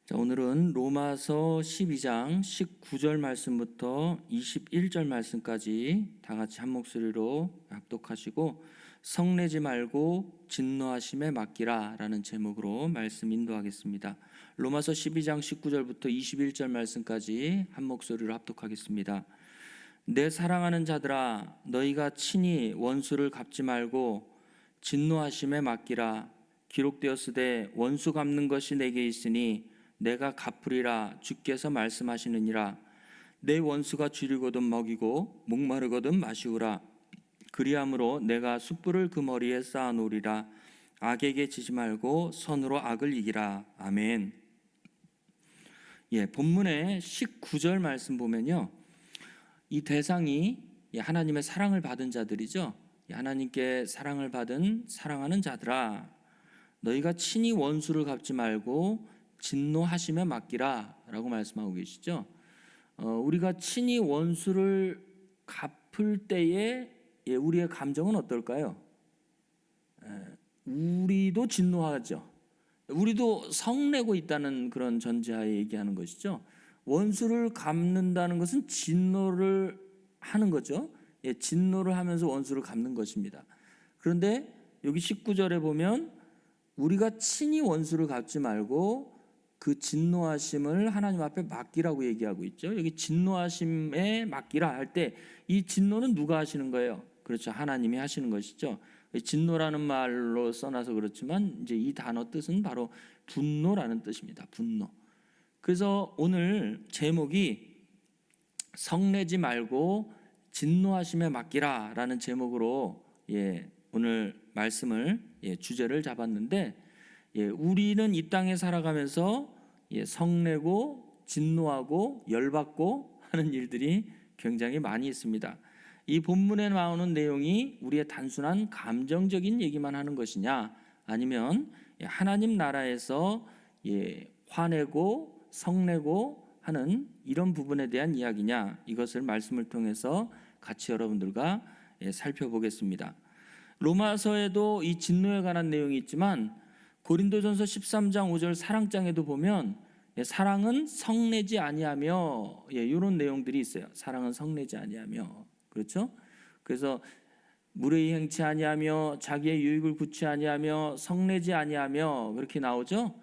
자, 오늘은 로마서 12장 19절 말씀부터 21절 말씀까지 다 같이 한 목소리로 합독하시고 성내지 말고 진노하심에 맡기라 라는 제목으로 말씀 인도하겠습니다. 로마서 12장 19절부터 21절 말씀까지 한 목소리로 합독하겠습니다. 내 사랑하는 자들아, 너희가 친히 원수를 갚지 말고 진노하심에 맡기라. 기록되었으되 원수 갚는 것이 내게 있으니 내가 갚으리라 주께서 말씀하시느니라. 내 원수가 줄이거든 먹이고 목마르거든 마시우라. 그리함으로 내가 숯불을 그 머리에 쌓아놓으리라. 악에게 지지 말고 선으로 악을 이기라. 아멘. 본문의 19절 말씀 보면요, 이 대상이 하나님의 사랑을 받은 자들이죠. 하나님께 사랑을 받은 사랑하는 자들아, 너희가 친히 원수를 갚지 말고 진노하심에 맡기라 라고 말씀하고 계시죠. 우리가 친히 원수를 갚을 때에 우리의 감정은 어떨까요? 우리도 진노하죠. 우리도 성내고 있다는 그런 전제하에 얘기하는 것이죠. 원수를 갚는다는 것은 진노를 하는 거죠. 진노를 하면서 원수를 갚는 것입니다. 그런데 여기 19절에 보면 우리가 친히 원수를 갚지 말고 그 진노하심을 하나님 앞에 맡기라고 얘기하고 있죠. 여기 진노하심에 맡기라 할 때 이 진노는 누가 하시는 거예요? 그렇죠. 하나님이 하시는 것이죠. 진노라는 말로 써놔서 그렇지만 이제 이 단어 뜻은 바로 분노라는 뜻입니다. 분노. 그래서 오늘 제목이 성내지 말고 진노하심에 맡기라라는 제목으로 오늘 말씀을 주제를 잡았는데, 우리는 이 땅에 살아가면서 성내고 진노하고 열받고 하는 일들이 굉장히 많이 있습니다. 이 본문에 나오는 내용이 우리의 단순한 감정적인 얘기만 하는 것이냐, 아니면 하나님 나라에서 화내고 성내고 하는 이런 부분에 대한 이야기냐, 이것을 말씀을 통해서 같이 여러분들과 살펴보겠습니다. 로마서에도 이 진노에 관한 내용이 있지만 고린도전서 13장 5절 사랑장에도 보면 사랑은 성내지 아니하며 이런 내용들이 있어요. 사랑은 성내지 아니하며, 그렇죠? 그래서 무례히 행치 아니하며 자기의 유익을 구치 아니하며 성내지 아니하며 그렇게 나오죠.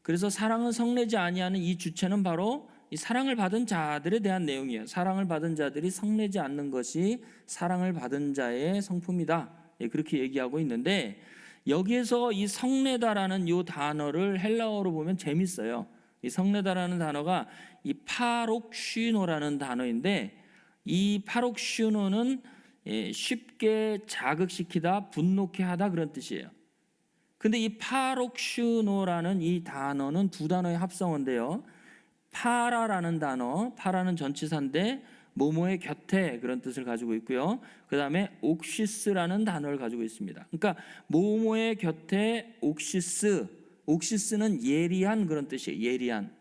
그래서 사랑은 성내지 아니하는 이 주체는 바로 이 사랑을 받은 자들에 대한 내용이에요. 사랑을 받은 자들이 성내지 않는 것이 사랑을 받은 자의 성품이다, 그렇게 얘기하고 있는데, 여기에서 이 성내다라는 이 단어를 헬라어로 보면 재밌어요. 이 성내다라는 단어가 이 파록슈노라는 단어인데, 이 파록슈노는 쉽게 자극시키다, 분노케 하다 그런 뜻이에요. 근데 이 파록슈노라는 이 단어는 두 단어의 합성어인데요, 파라라는 단어, 파라는 전치사인데 모모의 곁에 그런 뜻을 가지고 있고요. 그 다음에 옥시스라는 단어를 가지고 있습니다. 그러니까 모모의 곁에 옥시스, 옥시스는 예리한 그런 뜻이에요. 예리한.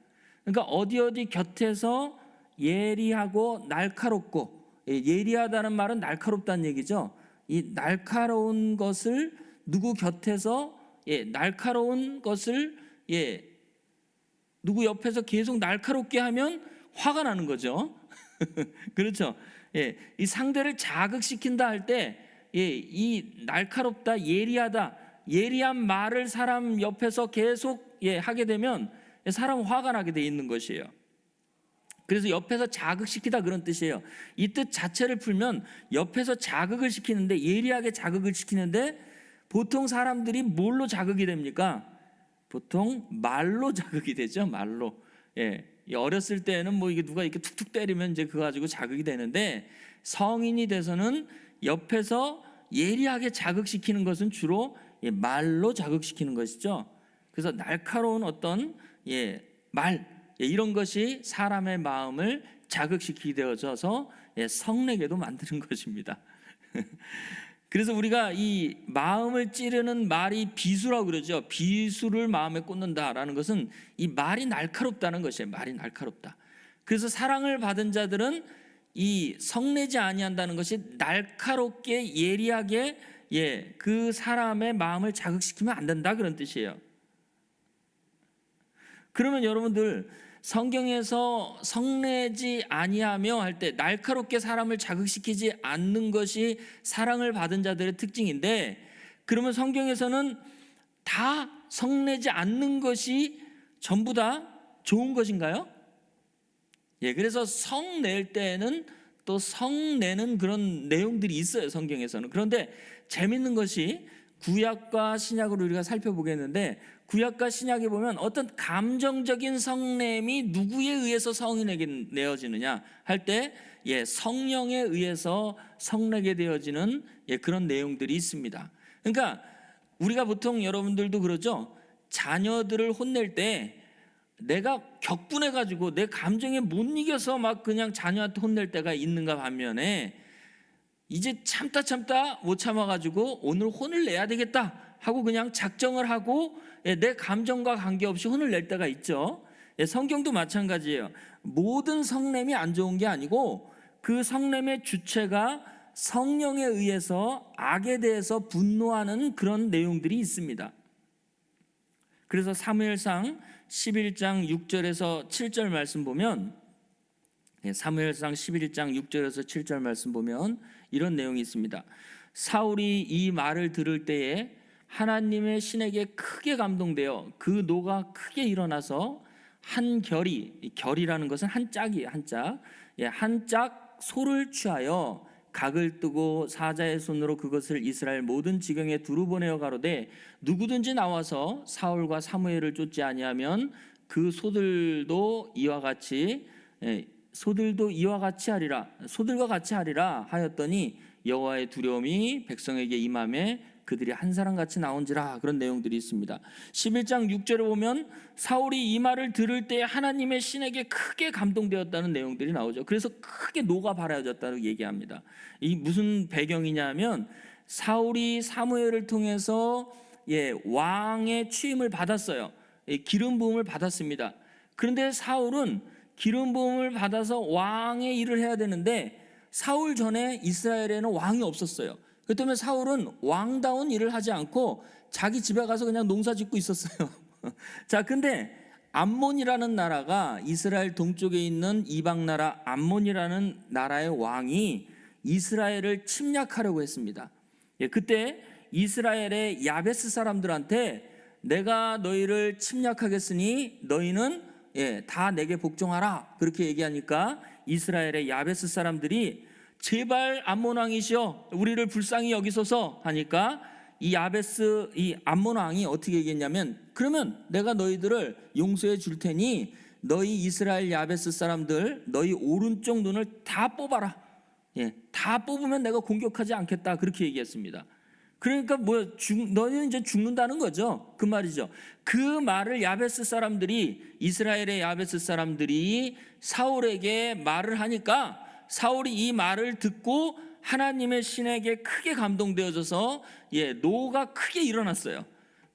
그러니까 어디 곁에서 예리하고 날카롭고, 예리하다는 말은 날카롭다는 얘기죠. 이 날카로운 것을 누구 곁에서 날카로운 것을 누구 옆에서 계속 날카롭게 하면 화가 나는 거죠. 그렇죠. 이 상대를 자극시킨다 할 때, 이 날카롭다, 예리하다, 예리한 말을 사람 옆에서 계속 하게 되면 사람 화가 나게 돼 있는 것이에요. 그래서 옆에서 자극시키다 그런 뜻이에요. 이 뜻 자체를 풀면 옆에서 자극을 시키는데, 예리하게 자극을 시키는데, 보통 사람들이 뭘로 자극이 됩니까? 보통 말로 자극이 되죠. 말로. 어렸을 때는 뭐 이게 누가 이렇게 툭툭 때리면 이제 그거 가지고 자극이 되는데, 성인이 돼서는 옆에서 예리하게 자극시키는 것은 주로 말로 자극시키는 것이죠. 그래서 날카로운 어떤 말, 이런 것이 사람의 마음을 자극시키게 되어져서 성내게도 만드는 것입니다. 그래서 우리가 이 마음을 찌르는 말이 비수라고 그러죠. 비수를 마음에 꽂는다라는 것은 이 말이 날카롭다는 것이에요. 말이 날카롭다. 그래서 사랑을 받은 자들은 이 성내지 아니한다는 것이 날카롭게 예리하게 그 사람의 마음을 자극시키면 안 된다 그런 뜻이에요. 그러면 여러분들 성경에서 성내지 아니하며 할 때 날카롭게 사람을 자극시키지 않는 것이 사랑을 받은 자들의 특징인데, 그러면 성경에서는 다 성내지 않는 것이 전부 다 좋은 것인가요? 그래서 성낼 때는 또 성내는 그런 내용들이 있어요, 성경에서는. 그런데 재밌는 것이 구약과 신약을 우리가 살펴보겠는데, 구약과 신약에 보면 어떤 감정적인 성냄이 누구에 의해서 성이 내어지느냐 할 때 성령에 의해서 성내게 되어지는 그런 내용들이 있습니다. 그러니까 우리가 보통, 여러분들도 그러죠, 자녀들을 혼낼 때 내가 격분해가지고 내 감정에 못 이겨서 막 그냥 자녀한테 혼낼 때가 있는가 반면에, 이제 참다 못 참아가지고 오늘 혼을 내야 되겠다 하고 그냥 작정을 하고 내 감정과 관계없이 혼을 낼 때가 있죠. 성경도 마찬가지예요. 모든 성냄이 안 좋은 게 아니고 그 성냄의 주체가 성령에 의해서 악에 대해서 분노하는 그런 내용들이 있습니다. 그래서 사무엘상 11장 6절에서 7절 말씀 보면, 사무엘상 11장 6절에서 7절 말씀 보면 이런 내용이 있습니다. 사울이 이 말을 들을 때에 하나님의 신에게 크게 감동되어 그 노가 크게 일어나서 한 결이, 결이라는 것은 한 짝이에요, 한 짝. 한 짝 소를 취하여 각을 뜨고 사자의 손으로 그것을 이스라엘 모든 지경에 두루 보내어 가로되 누구든지 나와서 사울과 사무엘을 쫓지 아니하면 그 소들도 이와 같이 하리라, 소들과 같이 하리라 하였더니 여호와의 두려움이 백성에게 임하매 그들이 한 사람같이 나온지라, 그런 내용들이 있습니다. 11장 6절에 보면 사울이 이 말을 들을 때 하나님의 신에게 크게 감동되었다는 내용들이 나오죠. 그래서 크게 노가 발하여졌다고 얘기합니다. 이 무슨 배경이냐면, 사울이 사무엘을 통해서 왕의 취임을 받았어요. 기름 부음을 받았습니다. 그런데 사울은 기름 부음을 받아서 왕의 일을 해야 되는데 사울 전에 이스라엘에는 왕이 없었어요. 그렇기 때문에 사울은 왕다운 일을 하지 않고 자기 집에 가서 그냥 농사 짓고 있었어요. 자, 근데 암몬이라는 나라가, 이스라엘 동쪽에 있는 이방 나라 암몬이라는 나라의 왕이 이스라엘을 침략하려고 했습니다. 그때 이스라엘의 야베스 사람들한테 내가 너희를 침략하겠으니 너희는 다 내게 복종하라, 그렇게 얘기하니까 이스라엘의 야베스 사람들이 제발 암몬 왕이시여 우리를 불쌍히 여기소서 하니까 이 암몬 왕이 어떻게 얘기했냐면, 그러면 내가 너희들을 용서해 줄 테니 너희 이스라엘 야베스 사람들 너희 오른쪽 눈을 다 뽑아라. 다 뽑으면 내가 공격하지 않겠다, 그렇게 얘기했습니다. 그러니까 너희는 이제 죽는다는 거죠. 그 말이죠. 그 말을 야베스 사람들이, 이스라엘의 야베스 사람들이 사울에게 말을 하니까 사울이 이 말을 듣고 하나님의 신에게 크게 감동되어져서 노가 크게 일어났어요.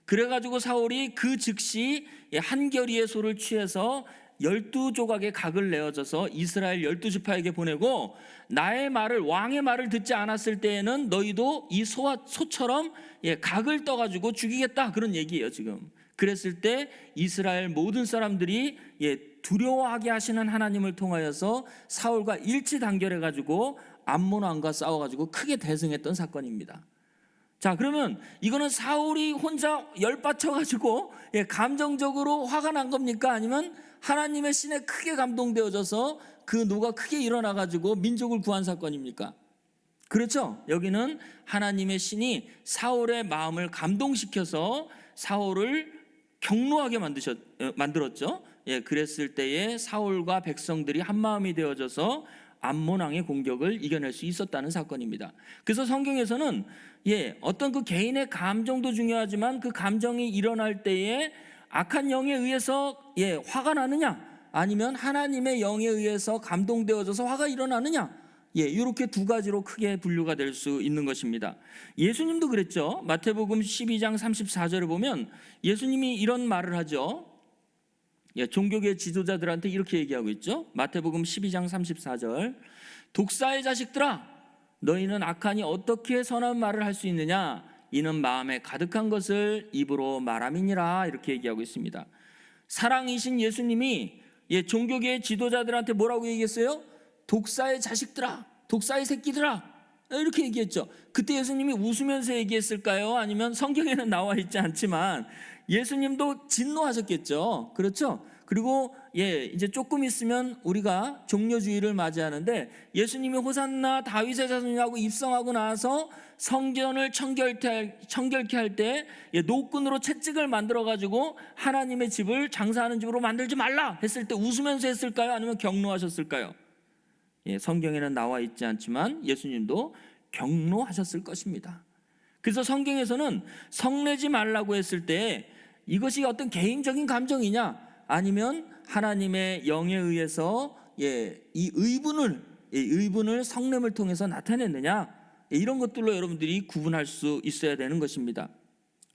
그래가지고 사울이 그 즉시 한 결의의 소를 취해서 12조각의 각을 내어져서 이스라엘 12지파에게 보내고, 나의 말을, 왕의 말을 듣지 않았을 때에는 너희도 이 소처럼 각을 떠가지고 죽이겠다, 그런 얘기예요 지금. 그랬을 때 이스라엘 모든 사람들이 두려워하게 하시는 하나님을 통하여서 사울과 일치단결해가지고 암몬 왕과 싸워가지고 크게 대승했던 사건입니다. 자, 그러면 이거는 사울이 혼자 열받쳐가지고 감정적으로 화가 난 겁니까? 아니면 하나님의 신에 크게 감동되어져서 그 노가 크게 일어나가지고 민족을 구한 사건입니까? 그렇죠. 여기는 하나님의 신이 사울의 마음을 감동시켜서 사울을 격노하게 만들었죠. 그랬을 때에 사울과 백성들이 한 마음이 되어져서 암몬 왕의 공격을 이겨낼 수 있었다는 사건입니다. 그래서 성경에서는 어떤 그 개인의 감정도 중요하지만 그 감정이 일어날 때에 악한 영에 의해서 화가 나느냐, 아니면 하나님의 영에 의해서 감동되어져서 화가 일어나느냐, 이렇게 두 가지로 크게 분류가 될 수 있는 것입니다. 예수님도 그랬죠. 마태복음 12장 34절을 보면 예수님이 이런 말을 하죠. 종교계 지도자들한테 이렇게 얘기하고 있죠. 마태복음 12장 34절, 독사의 자식들아 너희는 악하니 어떻게 선한 말을 할 수 있느냐, 이는 마음에 가득한 것을 입으로 말함이니라, 이렇게 얘기하고 있습니다. 사랑이신 예수님이 종교계의 지도자들한테 뭐라고 얘기했어요? 독사의 자식들아, 독사의 새끼들아, 이렇게 얘기했죠. 그때 예수님이 웃으면서 얘기했을까요? 아니면 성경에는 나와 있지 않지만 예수님도 진노하셨겠죠. 그렇죠? 그리고 이제 조금 있으면 우리가 종려주의를 맞이하는데, 예수님이 호산나 다윗의 자손이라고 입성하고 나서 성전을 청결케 할 때 노끈으로 채찍을 만들어 가지고 하나님의 집을 장사하는 집으로 만들지 말라 했을 때 웃으면서 했을까요? 아니면 경노하셨을까요? 성경에는 나와 있지 않지만 예수님도 경노하셨을 것입니다. 그래서 성경에서는 성내지 말라고 했을 때 이것이 어떤 개인적인 감정이냐, 아니면 하나님의 영에 의해서 이 의분을 성냄을 통해서 나타냈느냐, 이런 것들로 여러분들이 구분할 수 있어야 되는 것입니다.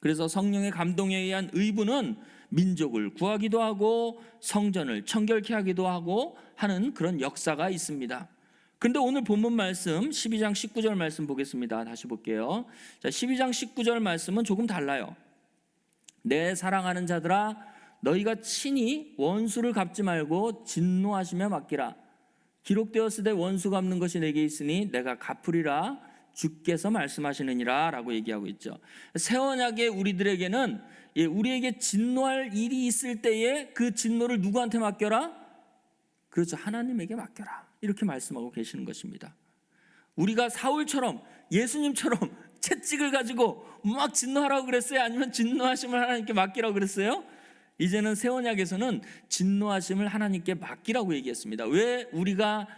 그래서 성령의 감동에 의한 의분은 민족을 구하기도 하고 성전을 청결케 하기도 하고 하는 그런 역사가 있습니다. 근데 오늘 본문 말씀 12장 19절 말씀 보겠습니다. 다시 볼게요. 자, 12장 19절 말씀은 조금 달라요. 내 사랑하는 자들아, 너희가 친히 원수를 갚지 말고 진노하시며 맡기라. 기록되었으되 원수 갚는 것이 내게 있으니 내가 갚으리라 주께서 말씀하시느니라 라고 얘기하고 있죠. 새 언약의 우리들에게는 우리에게 진노할 일이 있을 때에 그 진노를 누구한테 맡겨라? 그렇죠, 하나님에게 맡겨라, 이렇게 말씀하고 계시는 것입니다. 우리가 사울처럼 예수님처럼 채찍을 가지고 막 진노하라고 그랬어요? 아니면 진노하심을 하나님께 맡기라고 그랬어요? 이제는 새 언약에서는 진노하심을 하나님께 맡기라고 얘기했습니다. 왜 우리가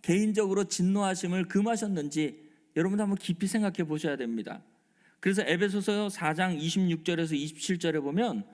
개인적으로 진노하심을 금하셨는지 여러분도 한번 깊이 생각해 보셔야 됩니다. 그래서 에베소서 4장 26절에서 27절에 보면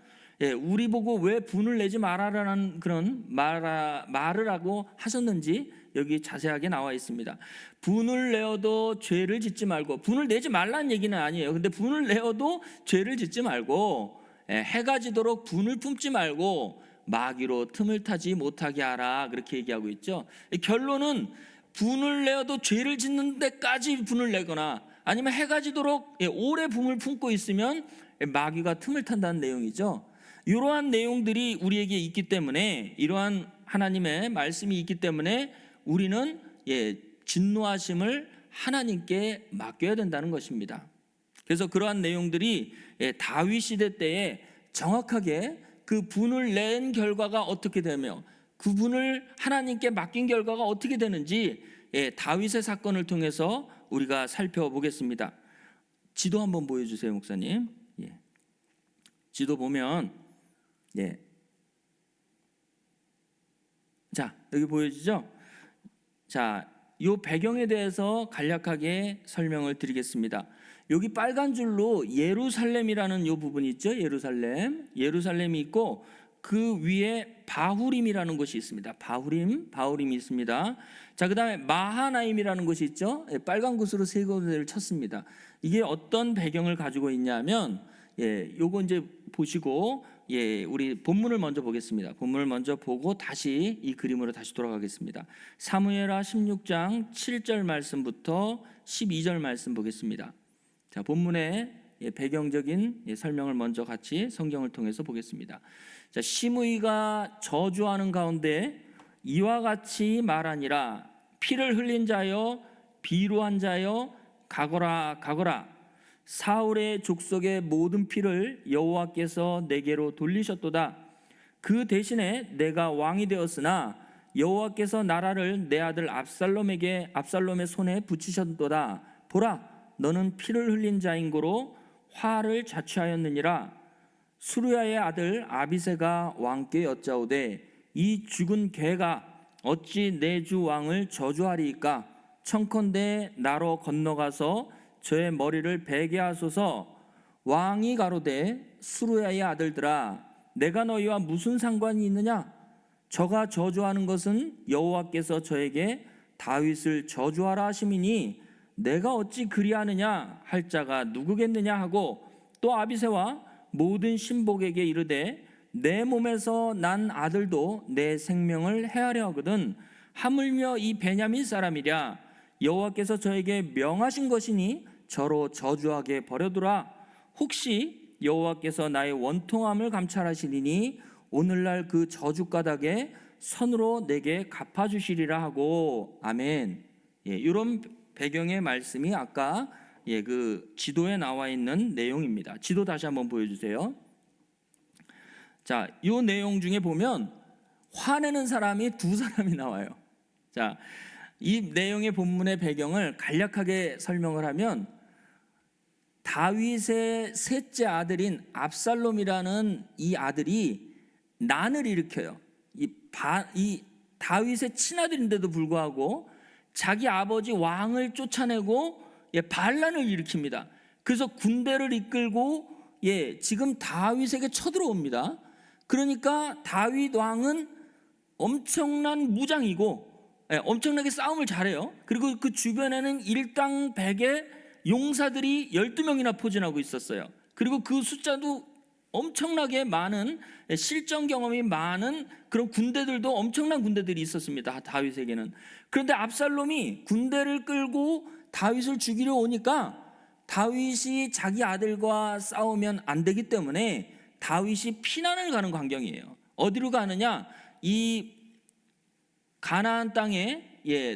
우리 보고 왜 분을 내지 말아라는 그런 말을 하고 하셨는지 여기 자세하게 나와 있습니다. 분을 내어도 죄를 짓지 말고, 분을 내지 말라는 얘기는 아니에요. 근데 분을 내어도 죄를 짓지 말고, 해가 지도록 분을 품지 말고 마귀로 틈을 타지 못하게 하라, 그렇게 얘기하고 있죠. 결론은 분을 내어도 죄를 짓는 데까지 분을 내거나 아니면 해가 지도록 오래 분을 품고 있으면 마귀가 틈을 탄다는 내용이죠. 이러한 내용들이 우리에게 있기 때문에, 이러한 하나님의 말씀이 있기 때문에 우리는 진노하심을 하나님께 맡겨야 된다는 것입니다. 그래서 그러한 내용들이 다윗 시대 때에 정확하게 그 분을 낸 결과가 어떻게 되며 그 분을 하나님께 맡긴 결과가 어떻게 되는지 다윗의 사건을 통해서 우리가 살펴보겠습니다. 지도 한번 보여주세요, 목사님. 지도 보면 자, 여기 보여지죠? 자, 이 배경에 대해서 간략하게 설명을 드리겠습니다. 여기 빨간 줄로 예루살렘이라는 이 부분이 있죠. 예루살렘이 있고 그 위에 바후림이라는 곳이 있습니다. 바후림이 있습니다. 자, 그다음에 마하나임이라는 곳이 있죠. 빨간 곳으로 세 곳을 쳤습니다. 이게 어떤 배경을 가지고 있냐면, 요거 이제 보시고 우리 본문을 먼저 보겠습니다. 본문을 먼저 보고 다시 이 그림으로 다시 돌아가겠습니다. 사무엘하 16장 7절 말씀부터 12절 말씀 보겠습니다. 자, 본문의 배경적인 설명을 먼저 같이 성경을 통해서 보겠습니다. 자, 시므이가 저주하는 가운데 이와 같이 말하니라. 피를 흘린 자여, 비루한 자여, 가거라. 사울의 족속의 모든 피를 여호와께서 내게로 돌리셨도다. 그 대신에 내가 왕이 되었으나 여호와께서 나라를 내 아들 압살롬의 손에 붙이셨도다. 보라, 너는 피를 흘린 자인고로 화를 자취하였느니라. 수르야의 아들 아비새가 왕께 여짜오되 이 죽은 개가 어찌 내 주 왕을 저주하리이까? 청컨대 나로 건너가서 저의 머리를 베게 하소서. 왕이 가로되 수르야의 아들들아, 내가 너희와 무슨 상관이 있느냐? 저가 저주하는 것은 여호와께서 저에게 다윗을 저주하라 하심이니 내가 어찌 그리하느냐 할 자가 누구겠느냐 하고, 또 아비새와 모든 신복에게 이르되 내 몸에서 난 아들도 내 생명을 해하려 하거든 하물며 이 베냐민 사람이랴. 여호와께서 저에게 명하신 것이니 저로 저주하게 버려두라. 혹시 여호와께서 나의 원통함을 감찰하시리니 오늘날 그 저주가닥에 선으로 내게 갚아주시리라 하고. 아멘. 이런 배경의 말씀이 아까 그 지도에 나와 있는 내용입니다. 지도 다시 한번 보여주세요. 자, 이 내용 중에 보면 화내는 사람이 두 사람이 나와요. 자, 이 내용의 본문의 배경을 간략하게 설명을 하면 다윗의 셋째 아들인 압살롬이라는 이 아들이 난을 일으켜요. 이 다윗의 친아들인데도 불구하고 자기 아버지 왕을 쫓아내고 반란을 일으킵니다. 그래서 군대를 이끌고 지금 다윗에게 쳐들어옵니다. 그러니까 다윗 왕은 엄청난 무장이고 엄청나게 싸움을 잘해요. 그리고 그 주변에는 일당백의 용사들이 12명이나 포진하고 있었어요. 그리고 그 숫자도 엄청나게 많은, 실전 경험이 많은 그런 군대들도 엄청난 군대들이 있었습니다, 다윗에게는. 그런데 압살롬이 군대를 끌고 다윗을 죽이려 오니까 다윗이 자기 아들과 싸우면 안 되기 때문에 다윗이 피난을 가는 광경이에요. 어디로 가느냐? 이 가나안 땅에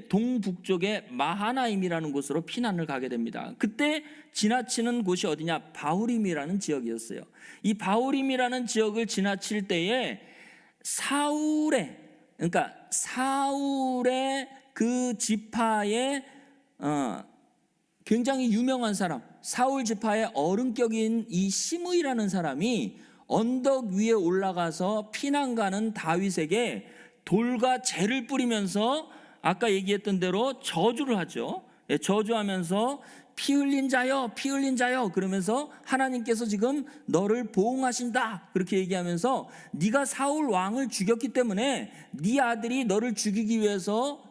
동북쪽의 마하나임이라는 곳으로 피난을 가게 됩니다. 그때 지나치는 곳이 어디냐? 바후림이라는 지역이었어요. 이 바후림이라는 지역을 지나칠 때에 사울의 그 지파의 굉장히 유명한 사람, 사울 지파의 어른격인 이 시므이라는 사람이 언덕 위에 올라가서 피난 가는 다윗에게 돌과 재를 뿌리면서 아까 얘기했던 대로 저주를 하죠. 저주하면서 피 흘린 자여, 피 흘린 자여 그러면서 하나님께서 지금 너를 보응하신다 그렇게 얘기하면서 네가 사울 왕을 죽였기 때문에 네 아들이 너를 죽이기 위해서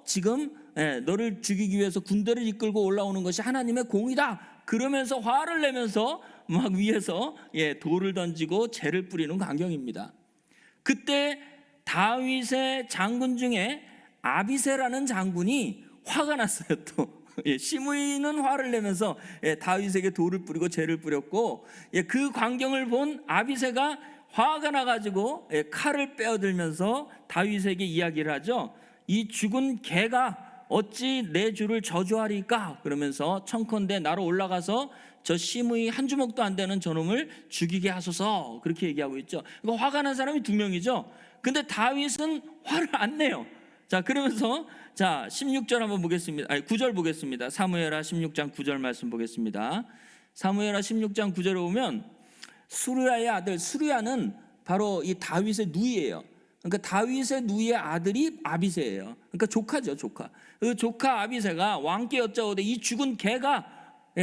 너를 죽이기 위해서 군대를 이끌고 올라오는 것이 하나님의 공이다 그러면서 화를 내면서 막 위에서 돌을 던지고 재를 뿌리는 광경입니다. 그때 다윗의 장군 중에 아비새라는 장군이 화가 났어요. 또 시므이는 화를 내면서 다윗에게 돌을 뿌리고 재를 뿌렸고 그 광경을 본 아비새가 화가 나가지고 칼을 빼어들면서 다윗에게 이야기를 하죠. 이 죽은 개가 어찌 내 주를 저주하리까? 그러면서 청컨대 나로 올라가서 저 시므이 한 주먹도 안 되는 저놈을 죽이게 하소서 그렇게 얘기하고 있죠. 그러니까 화가 난 사람이 두 명이죠. 근데 다윗은 화를 안 내요. 자, 그러면서 16절 한번 보겠습니다. 9절 보겠습니다. 사무엘하 16장 9절 말씀 보겠습니다. 사무엘하 16장 9절에 보면 수르야의 아들, 수르야는 바로 이 다윗의 누이예요. 그러니까 다윗의 누이의 아들이 아비새예요. 그러니까 조카죠, 조카. 그 조카 아비새가 왕께 여짜오되 이 죽은 개가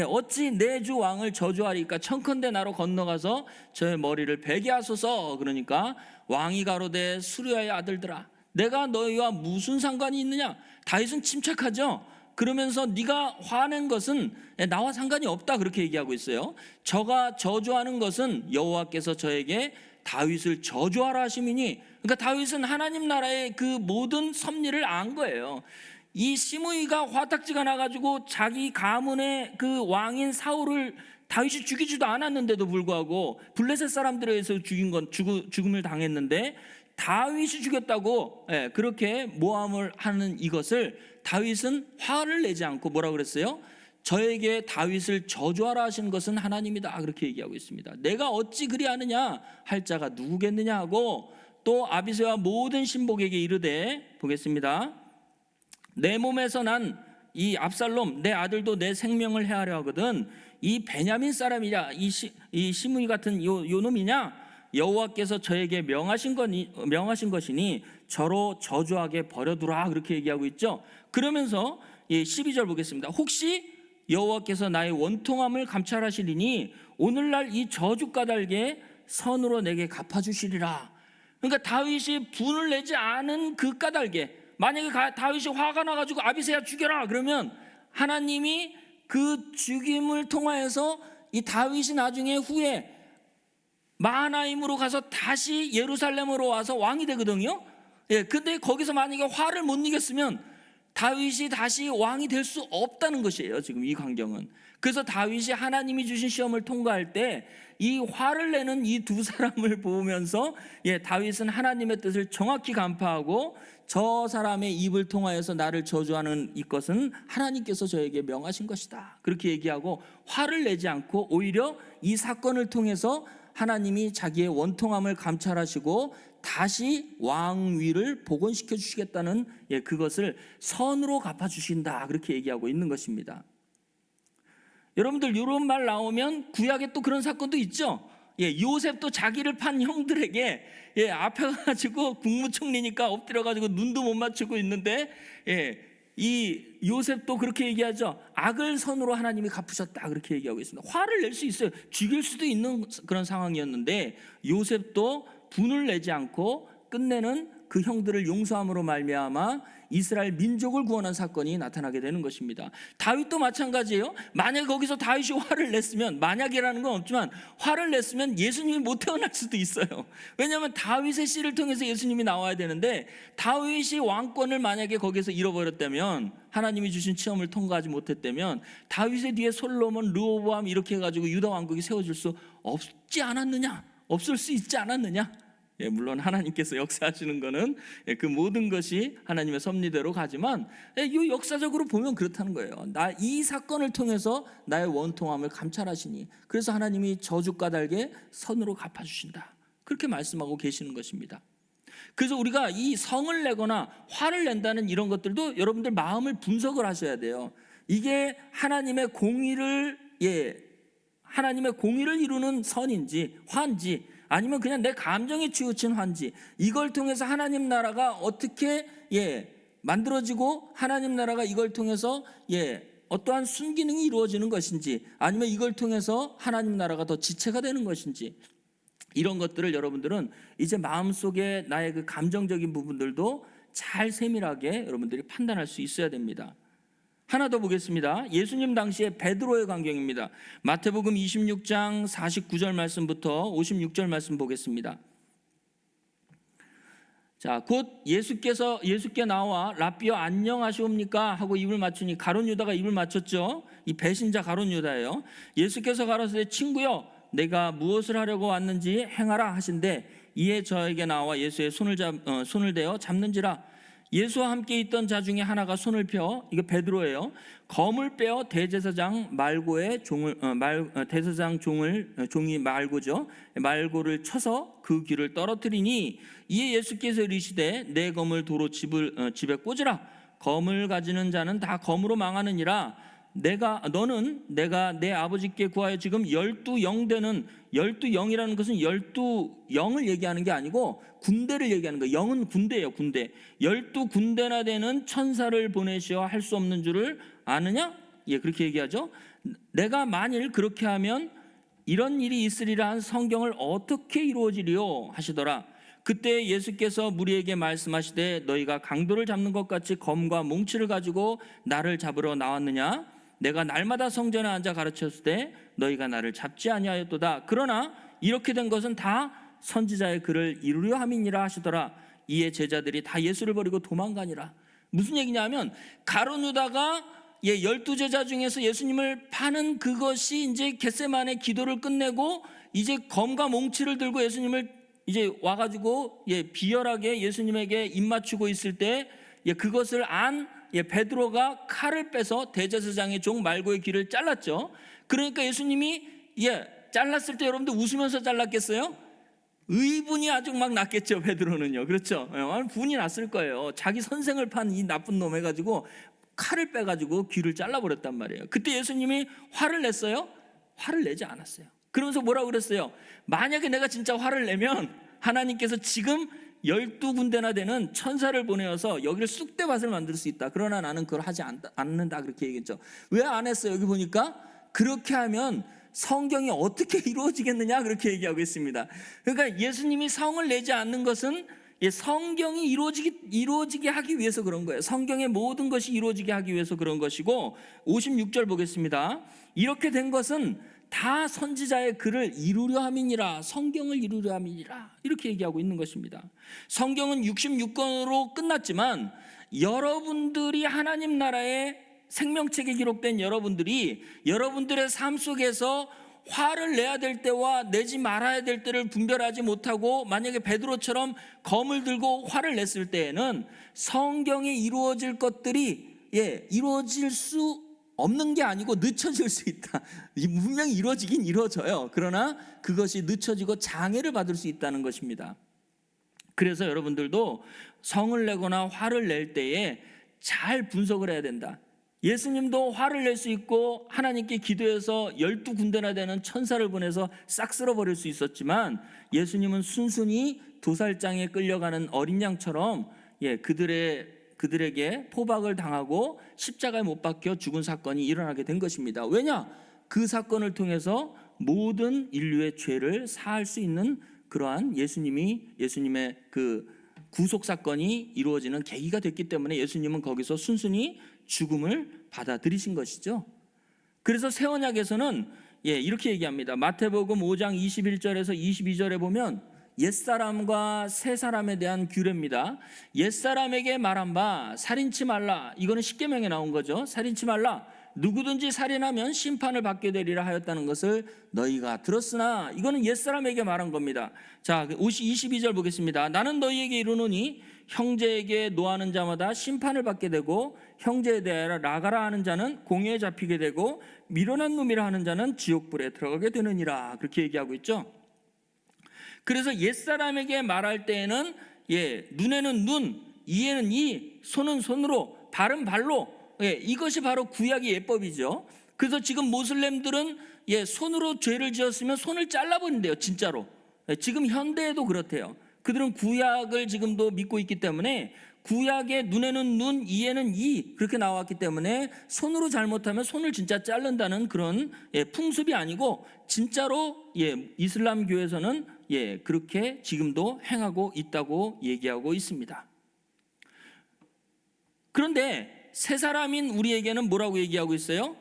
어찌 내 주 왕을 저주하리까? 청컨대 나로 건너가서 저의 머리를 베게 하소서. 그러니까 왕이 가로되 수르야의 아들들아, 내가 너희와 무슨 상관이 있느냐? 다윗은 침착하죠. 그러면서 네가 화낸 것은 나와 상관이 없다 그렇게 얘기하고 있어요. 저가 저주하는 것은 여호와께서 저에게 다윗을 저주하라 하심이니, 그러니까 다윗은 하나님 나라의 그 모든 섭리를 안 거예요. 이 시므이가 화딱지가 나가지고 자기 가문의 그 왕인 사울을 다윗이 죽이지도 않았는데도 불구하고 블레셋 사람들에 의해서 죽음을 당했는데 다윗이 죽였다고 그렇게 모함을 하는 이것을 다윗은 화를 내지 않고 뭐라 그랬어요? 저에게 다윗을 저주하라 하신 것은 하나님이다 그렇게 얘기하고 있습니다. 내가 어찌 그리하느냐 할 자가 누구겠느냐 하고 또 아비새와 모든 신복에게 이르되 보겠습니다. 내 몸에서 난 이 압살롬 내 아들도 내 생명을 해하려 하거든 이 베냐민 사람이냐 이 시므이 같은 요 놈이냐 여호와께서 저에게 명하신 것이니 저로 저주하게 버려두라 그렇게 얘기하고 있죠. 그러면서 12절 보겠습니다. 혹시 여호와께서 나의 원통함을 감찰하시리니 오늘날 이 저주 까닭에 선으로 내게 갚아주시리라. 그러니까 다윗이 분을 내지 않은 그 까닭에 만약에 다윗이 화가 나가지고 아비새야 죽여라 그러면 하나님이 그 죽임을 통하여서 이 다윗이 나중에 후에 마하나임으로 가서 다시 예루살렘으로 와서 왕이 되거든요. 근데 거기서 만약에 화를 못 이겼으면 다윗이 다시 왕이 될 수 없다는 것이에요. 지금 이 광경은. 그래서 다윗이 하나님이 주신 시험을 통과할 때 이 화를 내는 이 두 사람을 보면서 다윗은 하나님의 뜻을 정확히 간파하고 저 사람의 입을 통하여서 나를 저주하는 이것은 하나님께서 저에게 명하신 것이다, 그렇게 얘기하고 화를 내지 않고 오히려 이 사건을 통해서 하나님이 자기의 원통함을 감찰하시고 다시 왕위를 복원시켜 주시겠다는 그것을 선으로 갚아주신다, 그렇게 얘기하고 있는 것입니다. 여러분들, 이런 말 나오면 구약에 또 그런 사건도 있죠. 요셉도 자기를 판 형들에게 앞에 가지고 국무총리니까 엎드려가지고 눈도 못 맞추고 있는데 이 요셉도 그렇게 얘기하죠. 악을 선으로 하나님이 갚으셨다, 그렇게 얘기하고 있습니다. 화를 낼 수 있어요. 죽일 수도 있는 그런 상황이었는데 요셉도 분을 내지 않고 끝내는 그 형들을 용서함으로 말미암아 이스라엘 민족을 구원한 사건이 나타나게 되는 것입니다. 다윗도 마찬가지예요. 만약 거기서 다윗이 화를 냈으면, 만약이라는 건 없지만 화를 냈으면 예수님이 못 태어날 수도 있어요. 왜냐하면 다윗의 씨를 통해서 예수님이 나와야 되는데 다윗이 왕권을 만약에 거기서 잃어버렸다면, 하나님이 주신 시험을 통과하지 못했다면 다윗의 뒤에 솔로몬, 르호보암 이렇게 해가지고 유다 왕국이 세워질 수 없지 않았느냐, 없을 수 있지 않았느냐. 물론 하나님께서 역사하시는 것은 그 모든 것이 하나님의 섭리대로 가지만 이 역사적으로 보면 그렇다는 거예요. 이 사건을 통해서 나의 원통함을 감찰하시니 그래서 하나님이 저주 까닭에 선으로 갚아주신다, 그렇게 말씀하고 계시는 것입니다. 그래서 우리가 이 성을 내거나 화를 낸다는 이런 것들도 여러분들 마음을 분석을 하셔야 돼요. 이게 하나님의 공의를 이루는 선인지 화인지, 아니면 그냥 내 감정에 치우친 화인지, 이걸 통해서 하나님 나라가 어떻게 만들어지고 하나님 나라가 이걸 통해서 어떠한 순기능이 이루어지는 것인지, 아니면 이걸 통해서 하나님 나라가 더 지체가 되는 것인지, 이런 것들을 여러분들은 이제 마음속에 나의 그 감정적인 부분들도 잘 세밀하게 여러분들이 판단할 수 있어야 됩니다. 하나 더 보겠습니다. 예수님 당시에 베드로의 광경입니다. 마태복음 26장 49절 말씀부터 56절 말씀 보겠습니다. 자, 곧 예수께 나와 랍비여 안녕하시옵니까 하고 입을 맞추니 가룟 유다가 입을 맞췄죠. 이 배신자 가룟 유다예요. 예수께서 가라사대 친구여 내가 무엇을 하려고 왔는지 행하라 하신대 이에 저에게 나와 예수의 손을 대어 잡는지라. 예수와 함께 있던 자 중에 하나가 손을 펴, 이거 베드로예요. 검을 빼어 대제사장 말고의 종이 말고죠. 말고를 쳐서 그 귀를 떨어뜨리니 이에 예수께서 이르시되 내 검을 도로 집에 꽂으라. 검을 가지는 자는 다 검으로 망하느니라. 너는 내가 내 아버지께 구하여 지금 12영 되는, 12영이라는 것은 12영을 얘기하는 게 아니고 군대를 얘기하는 거예요. 영은 군대예요, 군대. 12군대나 되는 천사를 보내시어 할 수 없는 줄을 아느냐? 그렇게 얘기하죠. 내가 만일 그렇게 하면 이런 일이 있으리라 한 성경을 어떻게 이루어지리요 하시더라. 그때 예수께서 무리에게 말씀하시되 너희가 강도를 잡는 것 같이 검과 몽치를 가지고 나를 잡으러 나왔느냐? 내가 날마다 성전에 앉아 가르쳤을 때 너희가 나를 잡지 아니하였도다. 그러나 이렇게 된 것은 다 선지자의 글을 이루려 함이니라 하시더라. 이에 제자들이 다 예수를 버리고 도망가니라. 무슨 얘기냐면 가룟 유다가 12제자 중에서 예수님을 파는 그것이 이제 겟세마네 기도를 끝내고 이제 검과 몽치를 들고 예수님을 이제 와가지고 비열하게 예수님에게 입 맞추고 있을 때 그것을 안 베드로가 칼을 빼서 대제사장의 종 말고의 귀를 잘랐죠. 그러니까 예수님이 잘랐을 때 여러분들 웃으면서 잘랐겠어요? 의분이 아주 막 났겠죠. 베드로는요. 그렇죠. 분이 났을 거예요. 자기 선생을 판 이 나쁜 놈 해가지고 칼을 빼가지고 귀를 잘라버렸단 말이에요. 그때 예수님이 화를 냈어요? 화를 내지 않았어요. 그러면서 뭐라고 그랬어요? 만약에 내가 진짜 화를 내면 하나님께서 지금 12군데나 되는 천사를 보내어서 여기를 쑥대밭을 만들 수 있다. 그러나 나는 그걸 하지 않는다. 그렇게 얘기했죠. 왜 안 했어요? 여기 보니까 그렇게 하면 성경이 어떻게 이루어지겠느냐 그렇게 얘기하고 있습니다. 그러니까 예수님이 성을 내지 않는 것은 성경이 이루어지게 하기 위해서 그런 거예요. 성경의 모든 것이 이루어지게 하기 위해서 그런 것이고, 56절 보겠습니다. 이렇게 된 것은 다 선지자의 글을 이루려 함이니라. 성경을 이루려 함이니라. 이렇게 얘기하고 있는 것입니다. 성경은 66권으로 끝났지만 여러분들이 하나님 나라의 생명책에 기록된 여러분들이 여러분들의 삶 속에서 화를 내야 될 때와 내지 말아야 될 때를 분별하지 못하고 만약에 베드로처럼 검을 들고 화를 냈을 때에는 성경에 이루어질 것들이 이루어질 수 없는 게 아니고 늦춰질 수 있다. 분명히 이루어지긴 이루어져요. 그러나 그것이 늦춰지고 장애를 받을 수 있다는 것입니다. 그래서 여러분들도 성을 내거나 화를 낼 때에 잘 분석을 해야 된다. 예수님도 화를 낼 수 있고 하나님께 기도해서 12군데나 되는 천사를 보내서 싹 쓸어버릴 수 있었지만 예수님은 순순히 도살장에 끌려가는 어린 양처럼 그들에게 포박을 당하고 십자가에 못 박혀 죽은 사건이 일어나게 된 것입니다. 왜냐? 그 사건을 통해서 모든 인류의 죄를 사할 수 있는 그러한 예수님의 그 구속 사건이 이루어지는 계기가 됐기 때문에 예수님은 거기서 순순히 죽음을 받아들이신 것이죠. 그래서 새 언약에서는 이렇게 얘기합니다. 마태복음 5장 21절에서 22절에 보면 옛사람과 새사람에 대한 규례입니다. 옛사람에게 말한 바 살인치 말라. 이거는 십계명에 나온 거죠. 살인치 말라. 누구든지 살인하면 심판을 받게 되리라 하였다는 것을 너희가 들었으나, 이거는 옛사람에게 말한 겁니다. 자, 22절 보겠습니다. 나는 너희에게 이르노니 형제에게 노하는 자마다 심판을 받게 되고 형제에 대하여 나가라 하는 자는 공회에 잡히게 되고 미련한 놈이라 하는 자는 지옥불에 들어가게 되느니라. 그렇게 얘기하고 있죠. 그래서 옛사람에게 말할 때에는 눈에는 눈, 이에는 이, 손은 손으로, 발은 발로, 이것이 바로 구약의 예법이죠. 그래서 지금 모슬렘들은 손으로 죄를 지었으면 손을 잘라버린대요. 진짜로. 지금 현대에도 그렇대요. 그들은 구약을 지금도 믿고 있기 때문에 구약의 눈에는 눈, 이에는 이 그렇게 나왔기 때문에 손으로 잘못하면 손을 진짜 자른다는 그런 풍습이 아니고 진짜로 이슬람교에서는 그렇게 지금도 행하고 있다고 얘기하고 있습니다. 그런데 새 사람인 우리에게는 뭐라고 얘기하고 있어요?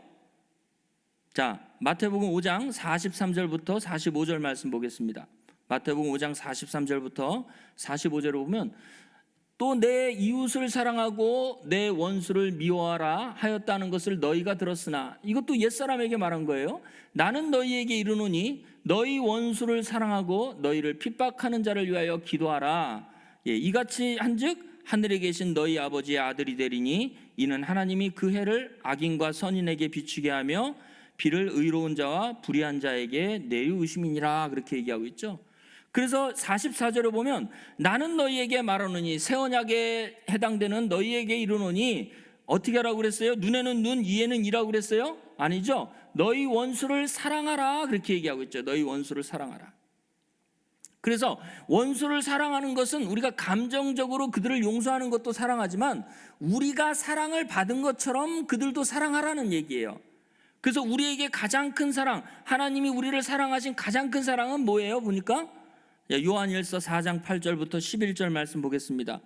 자, 마태복음 5장 43절부터 45절 말씀 보겠습니다. 마태복음 5장 43절부터 45절을 보면 또 내 이웃을 사랑하고 내 원수를 미워하라 하였다는 것을 너희가 들었으나, 이것도 옛사람에게 말한 거예요. 나는 너희에게 이르노니 너희 원수를 사랑하고 너희를 핍박하는 자를 위하여 기도하라. 이같이 한즉 하늘에 계신 너희 아버지의 아들이 되리니 이는 하나님이 그 해를 악인과 선인에게 비추게 하며 비를 의로운 자와 불의한 자에게 내리우심이니라. 그렇게 얘기하고 있죠. 그래서 44절을 보면 나는 너희에게 말하노니, 새 언약에 해당되는 너희에게 이르노니 어떻게 하라고 그랬어요? 눈에는 눈, 이에는 이라고 그랬어요? 아니죠. 너희 원수를 사랑하라. 그렇게 얘기하고 있죠. 너희 원수를 사랑하라. 그래서 원수를 사랑하는 것은 우리가 감정적으로 그들을 용서하는 것도 사랑하지만 우리가 사랑을 받은 것처럼 그들도 사랑하라는 얘기예요. 그래서 우리에게 가장 큰 사랑, 하나님이 우리를 사랑하신 가장 큰 사랑은 뭐예요? 보니까 요한일서 4장 8절부터 11절 말씀 보겠습니다.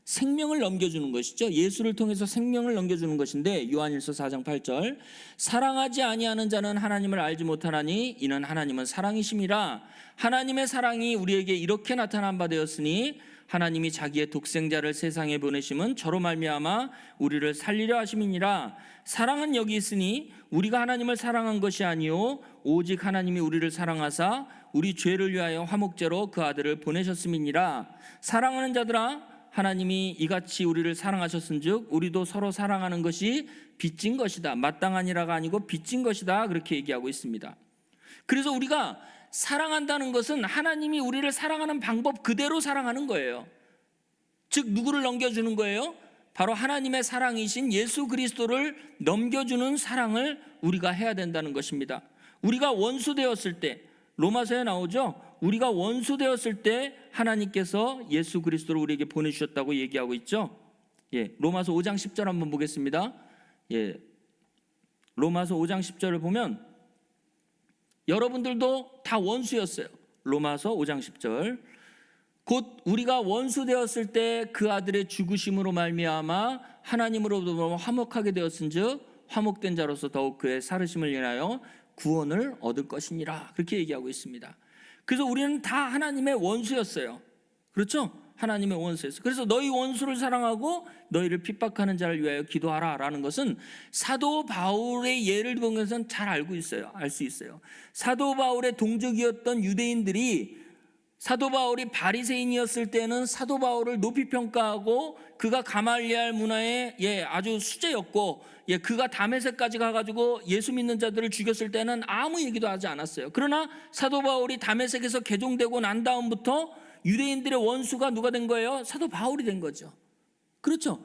생명을 넘겨주는 것이죠. 예수를 통해서 생명을 넘겨주는 것인데 요한일서 4장 8절 사랑하지 아니하는 자는 하나님을 알지 못하나니 이는 하나님은 사랑이심이라. 하나님의 사랑이 우리에게 이렇게 나타난 바 되었으니 하나님이 자기의 독생자를 세상에 보내심은 저로 말미암아 우리를 살리려 하심이니라. 사랑은 여기 있으니 우리가 하나님을 사랑한 것이 아니요 오직 하나님이 우리를 사랑하사 우리 죄를 위하여 화목제로 그 아들을 보내셨음이니라. 사랑하는 자들아, 하나님이 이같이 우리를 사랑하셨은즉 우리도 서로 사랑하는 것이 빚진 것이다. 마땅하니라가 아니고 빚진 것이다. 그렇게 얘기하고 있습니다. 그래서 우리가 사랑한다는 것은 하나님이 우리를 사랑하는 방법 그대로 사랑하는 거예요. 즉 누구를 넘겨주는 거예요? 바로 하나님의 사랑이신 예수 그리스도를 넘겨주는 사랑을 우리가 해야 된다는 것입니다. 우리가 원수 되었을 때, 로마서에 나오죠. 우리가 원수 되었을 때 하나님께서 예수 그리스도를 우리에게 보내주셨다고 얘기하고 있죠. 로마서 5장 10절 한번 보겠습니다. 로마서 5장 10절을 보면 여러분들도 다 원수였어요. 로마서 5장 10절 곧 우리가 원수 되었을 때 그 아들의 죽으심으로 말미암아 하나님으로부터 화목하게 되었은즉 화목된 자로서 더욱 그의 살으심을 인하여 구원을 얻을 것이니라. 그렇게 얘기하고 있습니다. 그래서 우리는 다 하나님의 원수였어요. 그렇죠? 하나님의 원수였어요. 그래서 너희 원수를 사랑하고 너희를 핍박하는 자를 위하여 기도하라라는 것은 사도 바울의 예를 보면서 잘 알고 있어요. 알 수 있어요. 사도 바울의 동족이었던 유대인들이 사도 바울이 바리새인이었을 때는 사도 바울을 높이 평가하고 그가 가말리알 문화의 아주 수재였고 그가 다메섹까지 가가지고 예수 믿는 자들을 죽였을 때는 아무 얘기도 하지 않았어요. 그러나 사도 바울이 다메섹에서 개종되고 난 다음부터 유대인들의 원수가 누가 된 거예요? 사도 바울이 된 거죠. 그렇죠.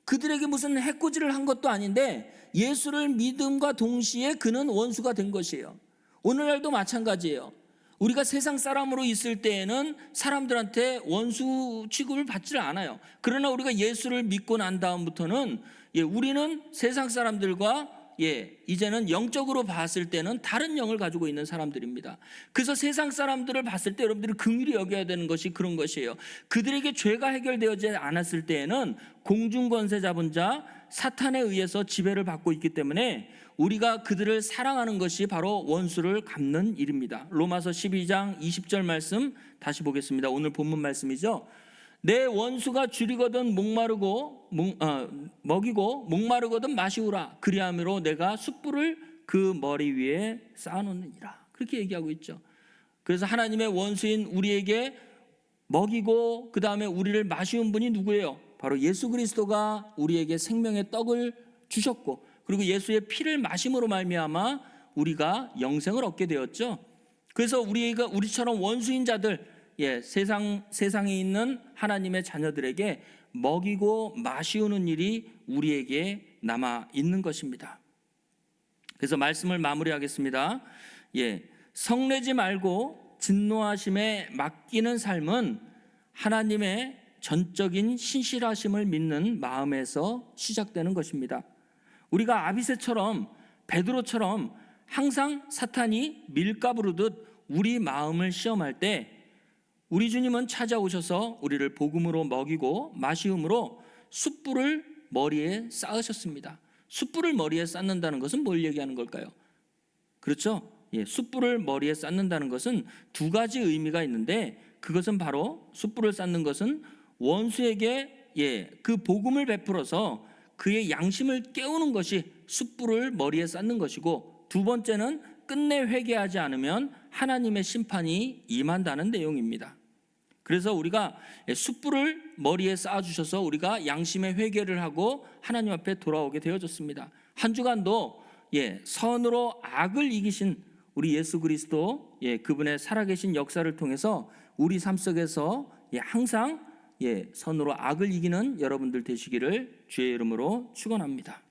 그들에게 무슨 해코지를 한 것도 아닌데 예수를 믿음과 동시에 그는 원수가 된 것이에요. 오늘날도 마찬가지예요. 우리가 세상 사람으로 있을 때에는 사람들한테 원수 취급을 받지를 않아요. 그러나 우리가 예수를 믿고 난 다음부터는 우리는 세상 사람들과 이제는 영적으로 봤을 때는 다른 영을 가지고 있는 사람들입니다. 그래서 세상 사람들을 봤을 때 여러분들이 긍휼히 여겨야 되는 것이 그런 것이에요. 그들에게 죄가 해결되어지지 않았을 때에는 공중권세 잡은 자 사탄에 의해서 지배를 받고 있기 때문에 우리가 그들을 사랑하는 것이 바로 원수를 갚는 일입니다. 로마서 12장 20절 말씀 다시 보겠습니다. 오늘 본문 말씀이죠. 내 원수가 줄이거든 먹이고 목마르거든 마시우라. 그리함으로 내가 숯불을 그 머리 위에 쌓아놓느니라. 그렇게 얘기하고 있죠. 그래서 하나님의 원수인 우리에게 먹이고 그 다음에 우리를 마시운 분이 누구예요? 바로 예수 그리스도가 우리에게 생명의 떡을 주셨고 그리고 예수의 피를 마심으로 말미암아 우리가 영생을 얻게 되었죠. 그래서 우리처럼 원수인 자들, 세상에 있는 하나님의 자녀들에게 먹이고 마시우는 일이 우리에게 남아 있는 것입니다. 그래서 말씀을 마무리하겠습니다. 성내지 말고 진노하심에 맡기는 삶은 하나님의 전적인 신실하심을 믿는 마음에서 시작되는 것입니다. 우리가 아비새처럼 베드로처럼 항상 사탄이 밀가부르듯 우리 마음을 시험할 때 우리 주님은 찾아오셔서 우리를 복음으로 먹이고 마시음으로 숯불을 머리에 쌓으셨습니다. 숯불을 머리에 쌓는다는 것은 뭘 얘기하는 걸까요? 그렇죠? 숯불을 머리에 쌓는다는 것은 두 가지 의미가 있는데 그것은 바로 숯불을 쌓는 것은 원수에게 그 복음을 베풀어서 그의 양심을 깨우는 것이 숯불을 머리에 쌓는 것이고 두 번째는 끝내 회개하지 않으면 하나님의 심판이 임한다는 내용입니다. 그래서 우리가 숯불을 머리에 쌓아주셔서 우리가 양심의 회개를 하고 하나님 앞에 돌아오게 되어졌습니다. 한 주간도 선으로 악을 이기신 우리 예수 그리스도 그분의 살아계신 역사를 통해서 우리 삶 속에서 항상 선으로 악을 이기는 여러분들 되시기를 주의 이름으로 축원합니다.